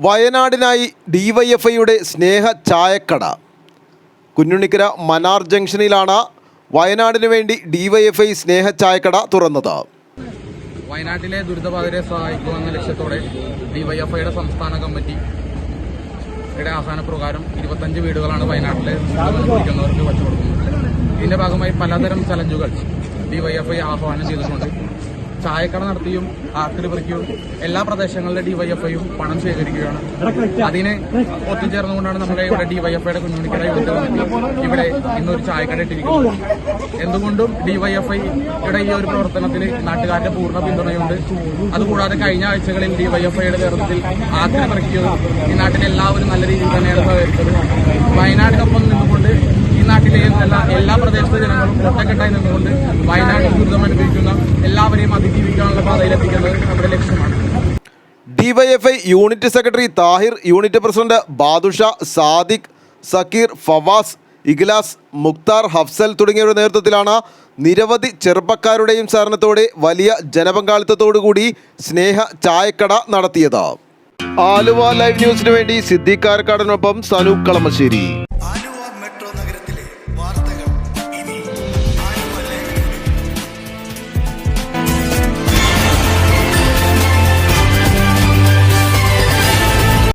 വയനാടിനായി ഡിവൈഎഫ്ഐയുടെ സ്നേഹ ചായക്കട. കുഞ്ഞുണ്ണിക്കര മനാർ ജംഗ്ഷനിലാണ് വയനാടിന് വേണ്ടി ഡിവൈഎഫ്ഐ സ്നേഹ ചായക്കട തുറന്നത്. വയനാട്ടിലെ ദുരിതബാധിതരെ സഹായിക്കുമെന്ന ലക്ഷ്യത്തോടെ ഡിവൈഎഫ്ഐയുടെ സംസ്ഥാന കമ്മിറ്റിയുടെ ആഹ്വാനപ്രകാരം 25 വീടുകളാണ് വയനാട്ടിലെ കുടിക്കുന്നവർക്ക് വച്ചു കൊടുക്കുന്നത്. ഇതിന്റെ ഭാഗമായി പലതരം ചലഞ്ചുകൾ ഡിവൈഎഫ്ഐ ആഹ്വാനം ചെയ്തിട്ടുണ്ട്. ചായക്കട നടത്തിയും ആക്രി പറിക്കുകയും എല്ലാ പ്രദേശങ്ങളിലെ ഡിവൈഎഫ്ഐയും പണം ശേഖരിക്കുകയാണ്. അതിനെ ഒത്തുചേർന്നുകൊണ്ടാണ് നമ്മുടെ ഇവിടെ ഡിവൈഎഫ്ഐയുടെ കുഞ്ഞുണ്ണിക്കര യൂണിറ്റ് കമ്മിറ്റി ഇവിടെ ഇന്നൊരു ചായക്കട ഇട്ടിരിക്കുന്നത്. എന്തുകൊണ്ടും ഡിവൈഎഫ്ഐയുടെ ഈ ഒരു പ്രവർത്തനത്തിൽ നാട്ടുകാരുടെ പൂർണ്ണ പിന്തുണയുണ്ട്. അതുകൂടാതെ കഴിഞ്ഞ ആഴ്ചകളിൽ ഡിവൈഎഫ്ഐയുടെ നേതൃത്വത്തിൽ ആക്രി പറിക്കുകയും ഈ നാട്ടിലെ എല്ലാവരും നല്ല രീതിയിൽ തന്നെയാണ് സഹകരിച്ചത്. വയനാടിനൊപ്പം നിന്നുകൊണ്ട് ഈ നാട്ടിലെ എല്ലാ പ്രദേശത്തെ ജനങ്ങളും ഒറ്റക്കെട്ടായി നിന്നുകൊണ്ട് വയനാട്ടിൽ ദുരിതം അനുഭവിക്കുന്ന എല്ലാവരെയും അതിജീവിക്കാനുള്ള പാതയിലെത്തിക്കുന്നത് നമ്മുടെ ലക്ഷ്യമാണ്. DYFI unit secretary Tahir, unit president Badusha, Sadiq, Sakeer, Fawas, Ikhlas, Mukhtar, Hafsal തുടങ്ങിയവരുടെ നേതൃത്വത്തിലാണ് നിരവധി ചെറുപ്പക്കാരുടെയും സഹകരണത്തോടെ വലിയ ജനപങ്കാളിത്തത്തോടുകൂടി സ്നേഹ ചായക്കട നടത്തിയത്. ആലുവ ലൈവ് ന്യൂസിനു വേണ്ടി സിദ്ദീഖ് കാരക്കാടിനൊപ്പം സനൂപ് കളമശ്ശേരി.